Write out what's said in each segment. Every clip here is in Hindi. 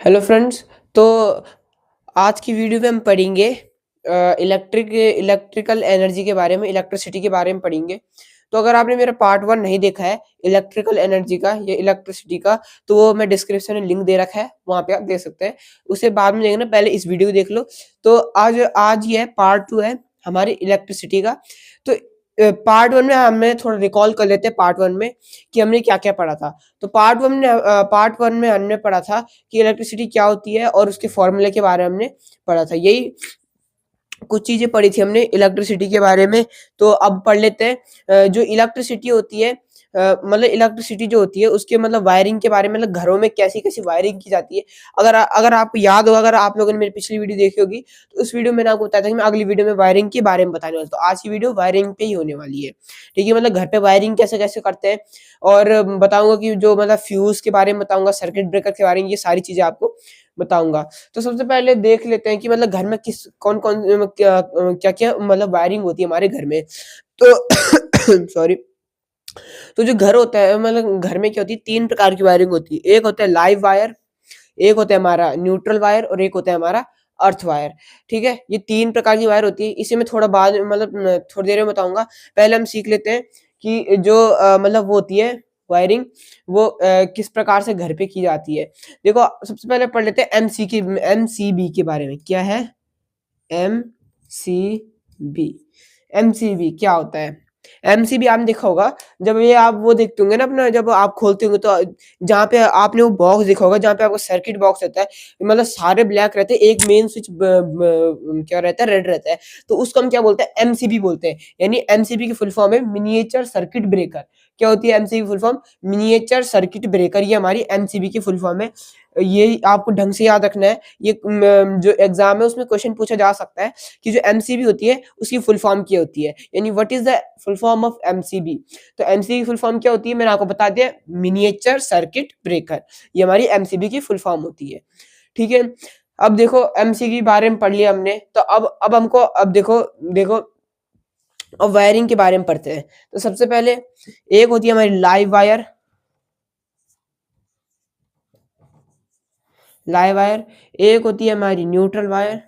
Hello friends. तो आज की वीडियो में हम पढ़ेंगे इलेक्ट्रिकल एनर्जी के बारे में, इलेक्ट्रिसिटी के बारे में पढ़ेंगे। तो अगर आपने मेरा पार्ट 1 नहीं देखा है इलेक्ट्रिकल एनर्जी का या इलेक्ट्रिसिटी का, तो वो मैं डिस्क्रिप्शन में लिंक दे रखा है, वहाँ पे आप देख सकते हैं। उसे बाद में देखना, पहले इस वीडियो को देख लो। तो आज आज ये पार्ट 2 है हमारी इलेक्ट्रिसिटी का। तो पार्ट 1 में हमने थोड़ा रिकॉल कर लेते हैं पार्ट 1 में कि हमने क्या-क्या पढ़ा था। तो पार्ट 1 में हमने पढ़ा था कि इलेक्ट्रिसिटी क्या होती है और उसके फॉर्मूले के बारे में हमने पढ़ा था। यही कुछ चीजें पढ़ी थी हमने इलेक्ट्रिसिटी के बारे में। तो अब पढ़ लेते हैं जो इलेक्ट्रिसिटी होती है, मतलब इलेक्ट्रिसिटी जो होती है उसके मतलब वायरिंग के बारे में, मतलब घरों में कैसी कैसी वायरिंग की जाती है। अगर आपको याद होगा, अगर आप लोगों ने मेरी पिछली वीडियो देखी होगी, तो उस वीडियो में मैंने आपको बताया था कि मैं अगली वीडियो में वायरिंग के बारे में बताने वाला हूं। तो आज की वीडियो वायरिंग पे ही होने वाली है। ठीक है, मतलब घर पे वायरिंग कैसे कैसे करते हैं, और बताऊंगा कि जो मतलब फ्यूज के बारे में बताऊंगा, सर्किट ब्रेकर के बारे में, ये सारी चीजें आपको बताऊंगा। तो सबसे पहले देख लेते हैं कि मतलब घर में किस कौन कौन क्या क्या मतलब वायरिंग होती है हमारे घर में। तो सॉरी। तो जो घर होता है, मतलब घर में क्या होती है, तीन प्रकार की वायरिंग होती है। एक होता है लाइव वायर, एक होता है हमारा न्यूट्रल वायर, और एक होता है हमारा अर्थ वायर। ठीक है, ये तीन प्रकार की वायर होती है। इसे मैं थोड़ा बाद मतलब थोड़ी देर में बताऊंगा। पहले हम सीख लेते हैं कि जो मतलब वो होती है वायरिंग, वो किस प्रकार से घर पे की जाती है। देखो, सबसे पहले पढ़ लेते हैं एमसीबी के बारे में। क्या है एमसीबी? एमसीबी क्या होता है? एमसीबी आपने देखा होगा, जब ये आप वो देखते होंगे ना अपना, जब आप खोलते होंगे तो जहाँ पे आपने वो बॉक्स देखा होगा, जहाँ पे आपको सर्किट बॉक्स रहता है, मतलब सारे ब्लैक रहते हैं, एक मेन स्विच क्या रहता है, रेड रहता है। तो उसको हम क्या बोलते हैं? एमसीबी बोलते हैं। यानी एमसीबी की फुल फॉर्म है मिनिएचर सर्किट ब्रेकर। क्या होती है MCB full form? Miniature circuit breaker. ये हमारी एमसीबी की फुल फॉर्म है। ये आपको ढंग से याद रखना है। ये जो एग्जाम है उसमें क्वेश्चन पूछा जा सकता है कि जो एमसीबी होती है उसकी फुल फॉर्म क्या होती है, यानी what is the full form of MCB. तो एमसीबी फुल फॉर्म क्या होती है, मैंने आपको बता दिया, मिनिएचर सर्किट ब्रेकर। ये हमारी एमसीबी की फुल फॉर्म होती है। ठीक है, अब देखो एमसीबी के बारे में पढ़ लिया हमने, तो अब हमको अब देखो देखो अब वायरिंग के बारे में पढ़ते हैं। तो सबसे पहले एक होती है हमारी लाइव वायर, एक होती है हमारी न्यूट्रल वायर,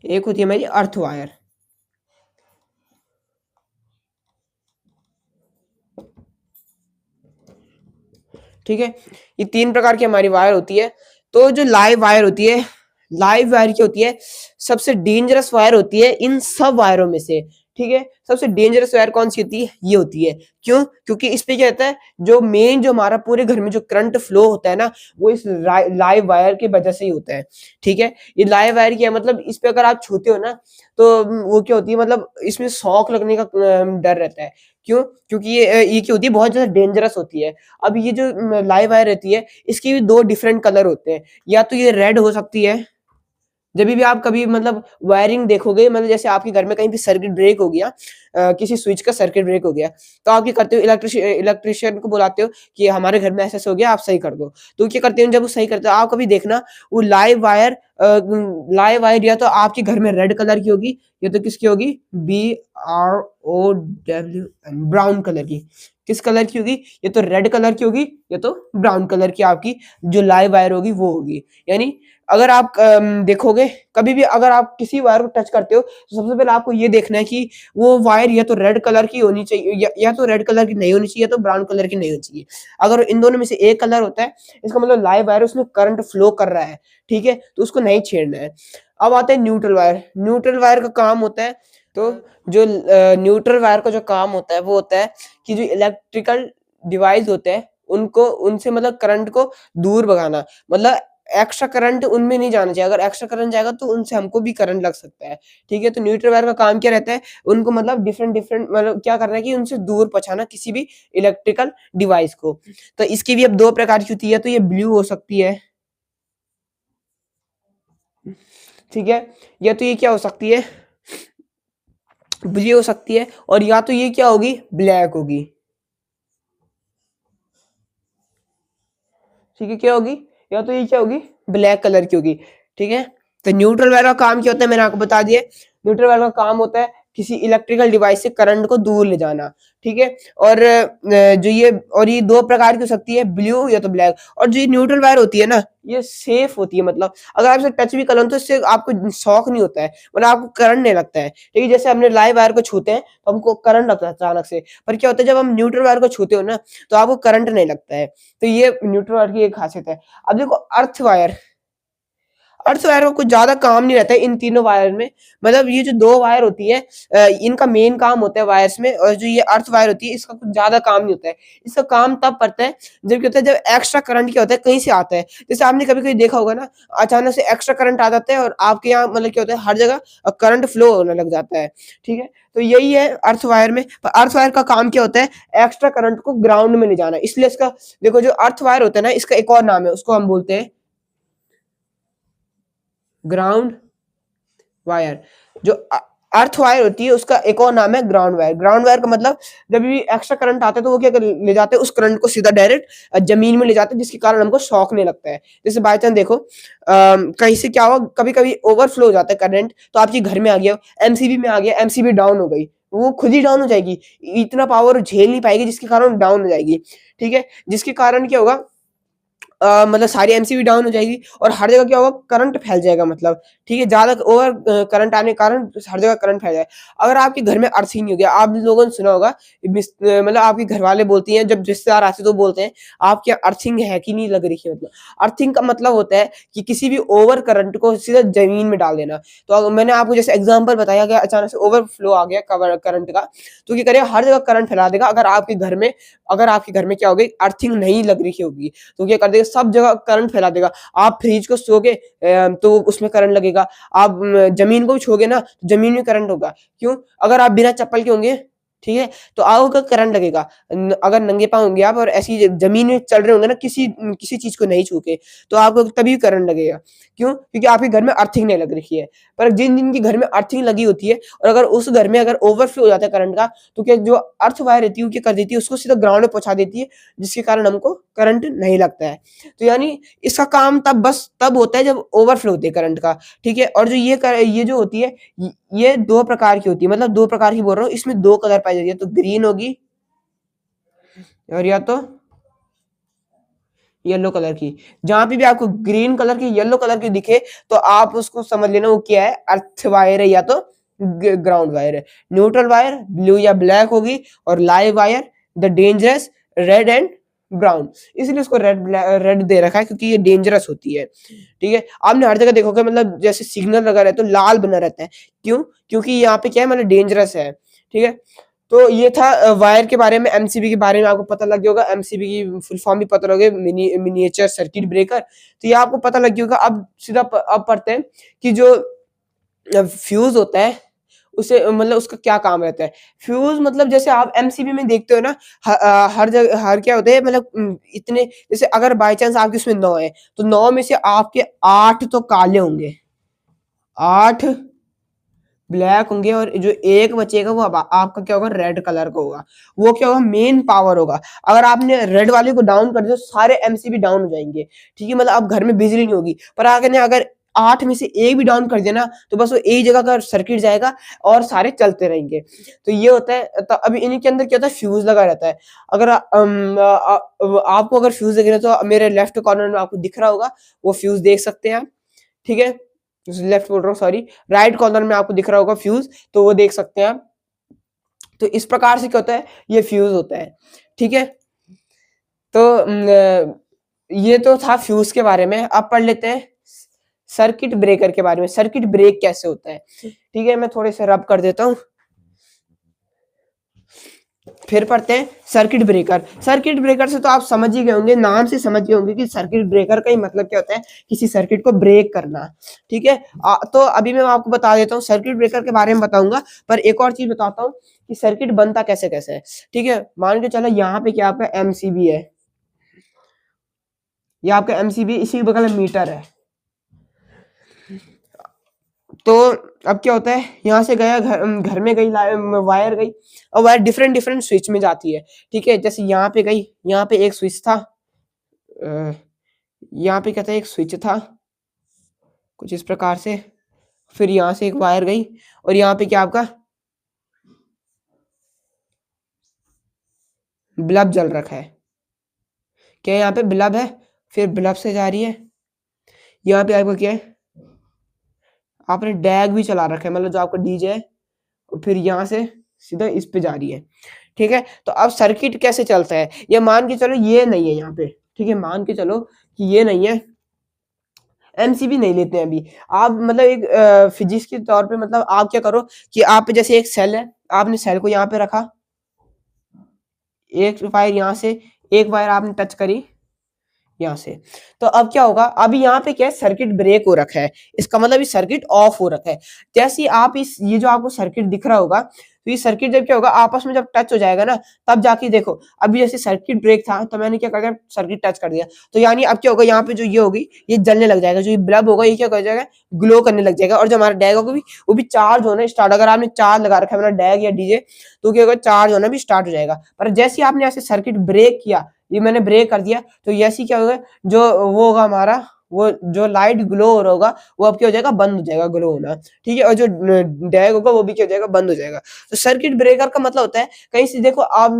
एक होती है हमारी अर्थ वायर। ठीक है, ये तीन प्रकार की हमारी वायर होती है। तो जो लाइव वायर होती है, लाइव वायर की होती है, सबसे डेंजरस वायर होती है इन सब वायरों में से। ठीक है, सबसे डेंजरस वायर कौन सी होती है? ये होती है। क्यों? क्योंकि इस पे क्या होता है, जो हमारा पूरे घर में जो करंट फ्लो होता है ना, वो इस लाइव वायर की वजह से ही होता है। ठीक है, ये लाइव वायर क्या है, मतलब इस पे अगर आप छूते हो ना, तो वो क्या होती है, मतलब इसमें शॉक लगने का डर रहता है। क्यों? क्योंकि ये क्या होती है, बहुत ज्यादा डेंजरस होती है। अब ये जो लाइव वायर रहती है, इसके भी दो डिफरेंट कलर होते हैं। या तो ये रेड हो सकती है, जब भी आप कभी मतलब वायरिंग देखोगे, मतलब जैसे आपके घर में कहीं भी सर्किट ब्रेक हो गया, किसी स्विच का सर्किट ब्रेक हो गया, तो आप क्या करते हो, इलेक्ट्रिशियन को बुलाते हो कि हमारे घर में ऐसा हो गया, आप सही कर दो। तो क्या करते हो, जब वो सही करते हो, आप कभी देखना वो लाइव वायर या तो आपके घर में रेड कलर की होगी, या तो किसकी होगी, BROWN, ब्राउन कलर की। किस कलर की होगी? या तो रेड कलर की होगी, या तो ब्राउन कलर की आपकी जो लाइव वायर होगी वो होगी। यानी अगर आप देखोगे, कभी भी अगर आप किसी वायर को टच करते हो, तो सबसे पहले आपको ये देखना है कि वो वायर या तो रेड कलर की होनी चाहिए, या तो रेड कलर की नहीं होनी चाहिए, या तो ब्राउन कलर की नहीं होनी चाहिए। अगर इन दोनों में से एक कलर होता है, इसका मतलब लाइव वायर, उसमें करंट फ्लो कर रहा है। ठीक है, तो उसको नहीं छेड़ना है। अब आता है न्यूट्रल वायर। न्यूट्रल वायर का काम होता है, तो जो न्यूट्रल वायर का जो काम होता है वो होता है कि जो इलेक्ट्रिकल डिवाइस होते हैं, उनको उनसे मतलब करंट को दूर भगाना। मतलब एक्स्ट्रा करंट उनमें नहीं जाना चाहिए। अगर एक्स्ट्रा करंट जाएगा तो उनसे हमको भी करंट लग सकता है। ठीक है, तो न्यूट्रल वायर का काम क्या रहता है, उनको मतलब डिफरेंट डिफरेंट मतलब क्या करना है कि उनसे दूर पहुंचाना किसी भी इलेक्ट्रिकल डिवाइस को। तो इसकी भी अब दो प्रकार की होती है, तो ये ब्लू हो सकती है, ठीक है, या तो ये क्या हो सकती है, ब्लू हो सकती है, और या तो ये क्या होगी, ब्लैक होगी। ठीक है, क्या होगी, या तो ये क्या होगी, ब्लैक कलर की होगी। ठीक है, तो न्यूट्रल वायर का काम क्या होता है, मैंने आपको बता दिया। न्यूट्रल वायर का काम होता है किसी इलेक्ट्रिकल डिवाइस से करंट को दूर ले जाना, ठीक है। और जो ये दो प्रकार की हो सकती है, ब्लू या तो ब्लैक। और जो ये न्यूट्रल वायर होती है ना, ये सेफ होती है, मतलब अगर आप इसे टच भी कर लो तो इससे आपको शॉक नहीं होता है, मतलब आपको करंट नहीं लगता है, ठीक है। जैसे हमने लाइव वायर को छूते हैं तो हमको करंट लगता है अचानक से, पर क्या होता है जब हम न्यूट्रल वायर को छूते हो ना तो आपको करंट नहीं लगता है। तो ये न्यूट्रल वायर की एक खासियत है। अब देखो अर्थ वायर का कुछ ज्यादा काम नहीं रहता है इन तीनों वायर में, मतलब ये जो दो वायर होती है इनका मेन काम होता है वायर्स में, और जो ये अर्थ वायर होती है इसका कुछ ज्यादा काम नहीं होता है। इसका काम तब पड़ता है जब क्या होता है, जब एक्स्ट्रा करंट क्या होता है कहीं से आता है। जैसे आपने कभी कभी देखा होगा ना, अचानक से एक्स्ट्रा करंट आ जाता है और आपके यहाँ मतलब क्या होता है हर जगह करंट फ्लो होने लग जाता है, ठीक है। तो यही है अर्थ वायर में। पर अर्थ वायर का काम क्या होता है, एक्स्ट्रा करंट को ग्राउंड में ले जाना, इसलिए इसका देखो जो अर्थ वायर होता है ना, इसका एक और नाम है, उसको हम बोलते हैं ग्राउंड वायर। जो अर्थ वायर होती है उसका एक और नाम है ग्राउंड वायर। ग्राउंड वायर का मतलब जब भी एक्स्ट्रा करंट आता है तो वो क्या ले जाते हैं, उस करंट को सीधा डायरेक्ट जमीन में ले जाते हैं, जिसके कारण हमको शॉक नहीं लगता है। जैसे बाई चांस देखो कहीं से क्या हुआ, कभी कभी ओवरफ्लो हो जाता है करंट, तो आपके घर में आ गया, एमसीबी में आ गया, एमसीबी डाउन हो गई, वो खुद ही डाउन हो जाएगी, इतना पावर झेल नहीं पाएगी, जिसके कारण डाउन हो जाएगी, ठीक है। जिसके कारण क्या होगा, मतलब सारी एमसीबी डाउन हो जाएगी और हर जगह क्या होगा, करंट फैल जाएगा, मतलब ठीक है, ज्यादा ओवर करंट आने के कारण हर जगह करंट फैल जाएगा। अगर आपके घर में अर्थिंग नहीं हो गया, आप लोगों ने सुना होगा, मतलब आपके घर वाले बोलती हैं, जब रिश्तेदार आते तो बोलते हैं आपके अर्थिंग है कि नहीं लग रही है। मतलब अर्थिंग का मतलब होता है कि किसी भी ओवर करंट को सीधा जमीन में डाल देना। तो मैंने आपको जैसे एग्जाम्पल बताया गया, अचानक से ओवरफ्लो आ गया कवर करंट का, तो क्या करेगा, हर जगह करंट फैला देगा। अगर आपके घर में क्या होगी, अर्थिंग नहीं लग रही होगी, तो क्या कर देगा, सब जगह करंट फैला देगा। आप फ्रिज को छूओगे तो उसमें करंट लगेगा, आप जमीन को भी छूओगे ना तो जमीन में करंट होगा। क्यों, अगर आप बिना चप्पल के होंगे, ठीक है, तो आपको करंट लगेगा। अगर नंगे पाँव होंगे आप और ऐसी जमीन में चल रहे होंगे ना, किसी किसी चीज को नहीं छू के, तो आपको तभी करंट लगेगा। क्यों, क्योंकि आपके घर में अर्थिंग नहीं लग रही है। पर जिन जिनके घर में अर्थिंग लगी होती है और अगर उस घर में अगर ओवरफ्लो हो जाता है करंट का, तो क्या जो अर्थ वायर रहती है वो क्या कर देती है, उसको सीधा ग्राउंड में पहुंचा देती है, जिसके कारण हमको करंट नहीं लगता है। तो यानी इसका काम तब होता है जब ओवरफ्लो होती है करंट का, ठीक है। और जो ये जो होती है, ये दो प्रकार की होती है, मतलब दो प्रकार की बोल रहा हूँ, इसमें दो कलर पाई जाती है, तो ग्रीन होगी और या तो येलो कलर की। जहां पे भी आपको ग्रीन कलर की, येलो कलर की दिखे, तो आप उसको समझ लेना वो क्या है, अर्थ वायर है या तो ग्राउंड वायर है। न्यूट्रल वायर ब्लू या ब्लैक होगी, और live wire the dangerous red and brown. इसलिए उसको रेड दे रखा है, क्योंकि ये डेंजरस होती है, ठीक है। आपने हर जगह देखोगे, मतलब जैसे सिग्नल लगा रहता है तो लाल बना रहता है, क्यों, क्योंकि यहाँ पे क्या है, मतलब डेंजरस है, ठीक है। तो ये था वायर के बारे में, एमसीबी के बारे में आपको पता लग गया होगा, एमसीबी की फुल फॉर्म भी पता लगे, मिनिएचर सर्किट ब्रेकर। तो ये आपको पता लग गया होगा। अब सीधा अब पढ़ते हैं कि जो फ्यूज होता है उसे मतलब उसका क्या काम रहता है। फ्यूज मतलब जैसे आप एमसीबी में देखते हो ना, हर जगह हर क्या होते हैं, मतलब इतने, जैसे अगर बाई चांस आपके उसमें 9 है, तो 9 में से आपके 8 तो काले होंगे, 8 ब्लैक होंगे, और जो एक बचेगा वो आपका क्या होगा, रेड कलर का होगा। वो क्या होगा, मेन पावर होगा। अगर आपने रेड वाले को डाउन कर दिया तो सारे एमसीबी डाउन हो जाएंगे, ठीक है, मतलब अब घर में बिजली नहीं होगी। पर अगर 8 में से एक भी डाउन कर देना तो बस वो एक जगह का सर्किट जाएगा और सारे चलते रहेंगे। तो ये होता है। तो अभी इनके अंदर क्या होता है, फ्यूज लगा रहता है। अगर आपको अगर फ्यूज दिख रहा है तो मेरे लेफ्ट कॉर्नर में आपको दिख रहा होगा, वो फ्यूज देख सकते हैं आप, ठीक है। लेफ्ट बोल रहा हूँ, सॉरी, राइट कॉर्नर में आपको दिख रहा होगा फ्यूज, तो वो देख सकते हैं आप। तो इस प्रकार से क्या होता है, ये फ्यूज होता है, ठीक है। तो ये तो था फ्यूज के बारे में। अब पढ़ लेते हैं सर्किट ब्रेकर के बारे में, सर्किट ब्रेक कैसे होता है, ठीक है। मैं थोड़े से रब कर देता हूँ, फिर पढ़ते हैं सर्किट ब्रेकर। सर्किट ब्रेकर से तो आप समझ ही गए होंगे, नाम से समझ गए होंगे कि सर्किट ब्रेकर का ही मतलब क्या होता है, किसी सर्किट को ब्रेक करना, ठीक है। तो अभी मैं आपको बता देता हूँ, सर्किट ब्रेकर के बारे में बताऊंगा, पर एक और चीज बताता हूँ कि सर्किट बनता कैसे कैसे है, ठीक है। मान के चलो यहाँ पे क्या आपका एमसीबी है, ये आपका एमसीबी, इसी के बगल में मीटर है। तो अब क्या होता है, यहाँ से गया घर में गई वायर गई, और वायर डिफरेंट डिफरेंट स्विच में जाती है, ठीक है। जैसे यहाँ पे गई, यहाँ पे एक स्विच था, यहाँ पे क्या था, एक स्विच था कुछ इस प्रकार से। फिर यहाँ से एक वायर गई और यहाँ पे क्या आपका बल्ब जल रखा है, क्या यहाँ पे बल्ब है, फिर बल्ब से जा रही है, यहाँ पे आपको क्या है, आपने डैग भी चला रखा है, मतलब जो आपका डीजे है, और फिर यहाँ से सीधा इस पे जा रही है। ठीक है, तो अब सर्किट कैसे चलता है, ये मान के चलो ये नहीं है यहाँ पे, ठीक है, मान के चलो कि ये नहीं है, एमसीबी नहीं लेते हैं अभी। आप मतलब एक फिजिक्स के तौर पे मतलब आप क्या करो कि आप जैसे एक सेल है, आपने सेल को यहाँ पे रखा, एक वायर यहाँ से, एक वायर आपने टच करी यहाँ से, तो अब क्या होगा, अभी यहाँ पे क्या है, सर्किट ब्रेक हो रखा है, इसका मतलब ये सर्किट ऑफ हो रखा है। जैसे ही आप इस ये जो आपको सर्किट दिख रहा होगा, तो ये सर्किट जब क्या होगा, आपस में जब टच हो जाएगा ना, तब जाके देखो, अभी जैसे सर्किट ब्रेक था तो मैंने क्या कर दिया, सर्किट टच कर दिया, तो यानी अब क्या होगा, यहाँ पे जो ये होगी ये जलने लग जाएगा, जो ये बल्ब होगा ये क्या कर जाएगा, ग्लो करने लग जाएगा, और जो हमारा डैग होगा भी वो भी चार्ज होना स्टार्ट, अगर आपने चार्ज लगा रखा है मेरा डैग या डीजे, तो क्या होगा, चार्ज होना भी स्टार्ट हो जाएगा। पर जैसे ही आपने ऐसे सर्किट ब्रेक किया, ये मैंने ब्रेक कर दिया, तो ऐसी क्या होगा, जो वो होगा हमारा, वो जो लाइट ग्लो हो रहा होगा वो अब क्या हो जाएगा, बंद हो जाएगा ग्लो होना। ठीक है, और जो डैग होगा वो भी क्या हो जाएगा, बंद हो जाएगा। तो सर्किट ब्रेकर का मतलब होता है, कहीं से देखो, अब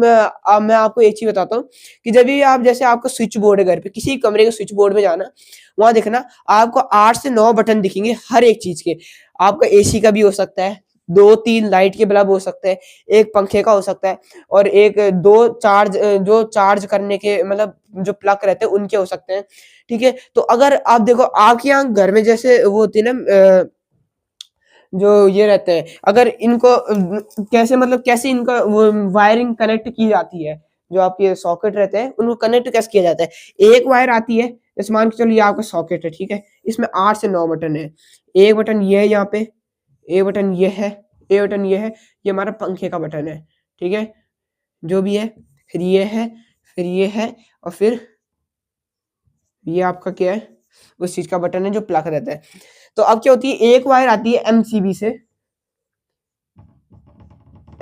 मैं आपको एक चीज बताता हूँ कि जब भी आप जैसे आपका स्विच बोर्ड है घर पे, किसी कमरे के स्विच बोर्ड में जाना, वहां देखना आपको 8 से 9 बटन दिखेंगे हर एक चीज के। आपका एसी का भी हो सकता है, 2-3 लाइट के बल्ब हो सकते हैं, एक पंखे का हो सकता है, और एक दो चार्ज जो चार्ज करने के मतलब जो प्लग रहते हैं उनके हो सकते हैं। ठीक है, तो अगर आप देखो आपके यहाँ घर में जैसे वो होती है ना, जो ये रहते हैं, अगर इनको कैसे मतलब कैसे इनका वो वायरिंग कनेक्ट की जाती है, जो आपके सॉकेट रहते हैं उनको कनेक्ट कैसे किया जाता है, एक वायर आती है, जैसे मान के चलो ये आपका सॉकेट है, ठीक है, इसमें 8 से 9 बटन है, एक बटन ये है यहाँ पे, ए बटन ये है, ए बटन ये है, ये हमारा पंखे का बटन है, ठीक है, जो भी है, फिर ये है, फिर ये है, और फिर ये आपका क्या है, उस चीज का बटन है जो प्लग रहता है। तो अब क्या होती है, एक वायर आती है एमसीबी से,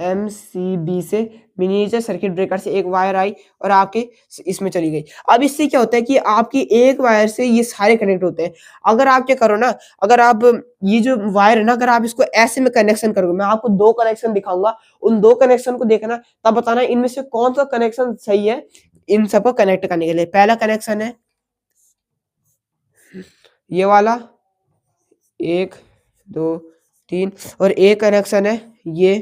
एमसीबी से मिनिएचर सर्किट ब्रेकर से एक वायर आई और आपके इसमें चली गई। अब इससे क्या होता है कि आपकी एक वायर से ये सारे कनेक्ट होते हैं। अगर आप क्या करो ना, अगर आप ये जो वायर है ना, अगर आप इसको ऐसे में कनेक्शन करोगे, मैं आपको 2 कनेक्शन दिखाऊंगा, उन 2 कनेक्शन को देखना, तब बताना इनमें से कौन सा कनेक्शन सही है इन सबको कनेक्ट करने के लिए। पहला कनेक्शन है ये वाला, 1 2 3, और एक कनेक्शन है ये।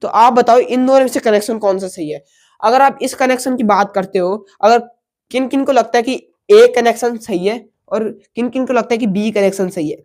तो आप बताओ इन दोनों में से कनेक्शन कौन सा सही है। अगर आप इस कनेक्शन की बात करते हो, अगर किन किन को लगता है कि ए कनेक्शन सही है और किन किन को लगता है कि बी कनेक्शन सही है।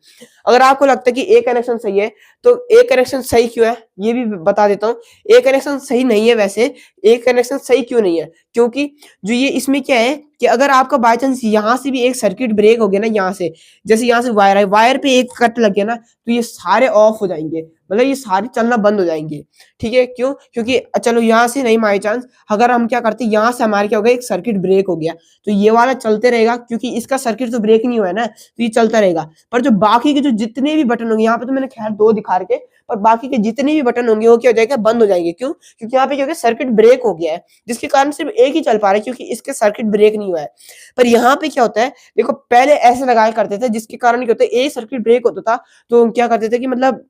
अगर आपको लगता है कि ए कनेक्शन सही है, तो ए कनेक्शन सही क्यों है ये भी बता देता हूँ। ए कनेक्शन सही नहीं है, वैसे ए कनेक्शन सही क्यों नहीं है, क्योंकि जो ये इसमें क्या है कि अगर आपका बाय चांस यहाँ से भी एक सर्किट ब्रेक हो गया ना, यहाँ से जैसे यहाँ से वायर है, वायर पे एक कट लग गया ना, तो ये सारे ऑफ हो जाएंगे, मतलब ये सारे चलना बंद हो जाएंगे। ठीक है, क्यों, क्योंकि चलो यहाँ से नहीं बाई चांस, अगर हम क्या करते, यहाँ से हमारे क्या हो गया, एक सर्किट ब्रेक हो गया, तो ये वाला चलते रहेगा, क्योंकि इसका सर्किट तो ब्रेक नहीं हुआ है ना, तो ये चलता रहेगा। पर जो बाकी के जो जितने भी बटन होंगे, यहाँ पे तो मैंने खैर 2 दिखा रखे, पर बाकी के जितने भी बटन होंगे वो क्या हो जाएगा, बंद हो जाएंगे। क्यों, क्योंकि यहाँ पे क्या हो गया, सर्किट ब्रेक हो गया है, जिसके कारण सिर्फ एक ही चल पा रहा है, क्योंकि इसके सर्किट ब्रेक नहीं हुआ है। पर यहाँ पे क्या होता है, देखो पहले ऐसे लगाया करते थे, जिसके कारण क्या होता है, एक सर्किट ब्रेक होता था, तो क्या करते थे कि मतलब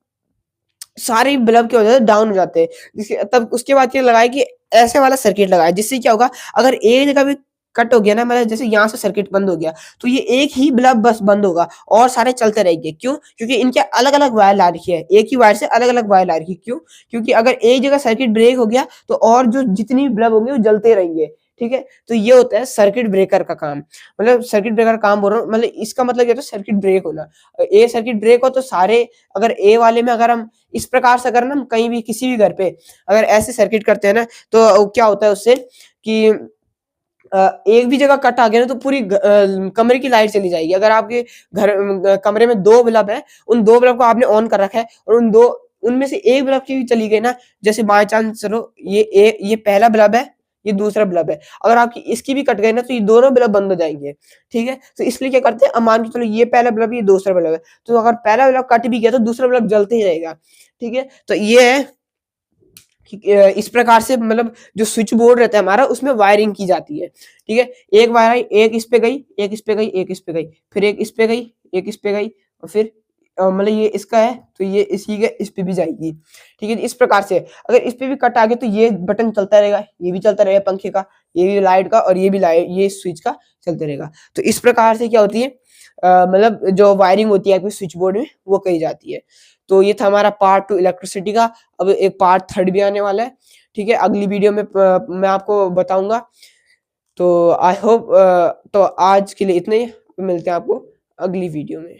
सारे बल्ब क्या हो जाते डाउन हो जाते हैं, जिसके तब उसके बाद क्या लगाया कि ऐसे वाला सर्किट लगाया, जिससे क्या होगा, अगर एक जगह भी कट हो गया ना, मतलब जैसे यहाँ से सर्किट बंद हो गया, तो ये एक ही बल्ब बस बंद होगा और सारे चलते रहेंगे। क्यों, क्योंकि इनके अलग अलग वायर ला रखी है, एक ही वायर से अलग अलग वायर ला रखी है। क्यों, क्योंकि अगर एक जगह सर्किट ब्रेक हो गया तो और जो जितनी भी बल्ब होंगे वो जलते रहेंगे। ठीक है, तो ये होता है सर्किट ब्रेकर का काम, मतलब सर्किट ब्रेकर का काम बोल रहा हूँ, मतलब इसका मतलब क्या होता है, सर्किट ब्रेक होना। ए सर्किट ब्रेक हो तो सारे, अगर ए वाले में अगर हम इस प्रकार से, अगर हम कहीं भी किसी भी घर पे अगर ऐसे सर्किट करते हैं ना, तो क्या होता है उससे कि एक भी जगह कट आ गया ना, तो पूरी कमरे की लाइट चली जाएगी। अगर आपके कमरे में 2 बल्ब है, उन 2 बल्ब को आपने ऑन कर रखा है, और उनमें से एक बल्ब की भी चली गई ना, जैसे बाय चांस चलो ये पहला बल्ब है, ये दूसरा बल्ब है, अगर आपकी इसकी भी कट गई ना, तो ये दोनों बल्ब बंद हो जाएंगे। ठीक है, तो इसलिए क्या करते हैं, अब मान के चलो ये पहला बल्ब, ये दूसरा बल्ब है, तो अगर पहला बल्ब कट भी गया तो दूसरा बल्ब जलते ही रहेगा। ठीक है, तो ये है इस प्रकार से मतलब जो स्विच बोर्ड रहता है हमारा, उसमें वायरिंग की जाती है। ठीक है, एक वायर आई, एक इस पे गई, एक इस पे गई, एक इस पे गई, फिर एक इस पे गई, एक इस पे गई, और फिर मतलब ये इसका है तो ये इसी के इस पे भी जाएगी, ठीक है। इस प्रकार से अगर इस पे भी कट आ गया तो ये बटन चलता रहेगा, ये भी चलता रहेगा पंखे का, ये भी लाइट का, और ये भी लाइट, ये स्विच का चलता रहेगा। तो इस प्रकार से क्या होती है, मतलब जो वायरिंग होती है आपके स्विच बोर्ड में वो कही जाती है। तो ये था हमारा पार्ट 2 इलेक्ट्रिसिटी का। अब एक पार्ट 3 भी आने वाला है, ठीक है, अगली वीडियो में मैं आपको बताऊंगा। तो आई होप तो आज के लिए इतना ही, मिलते हैं आपको अगली वीडियो में।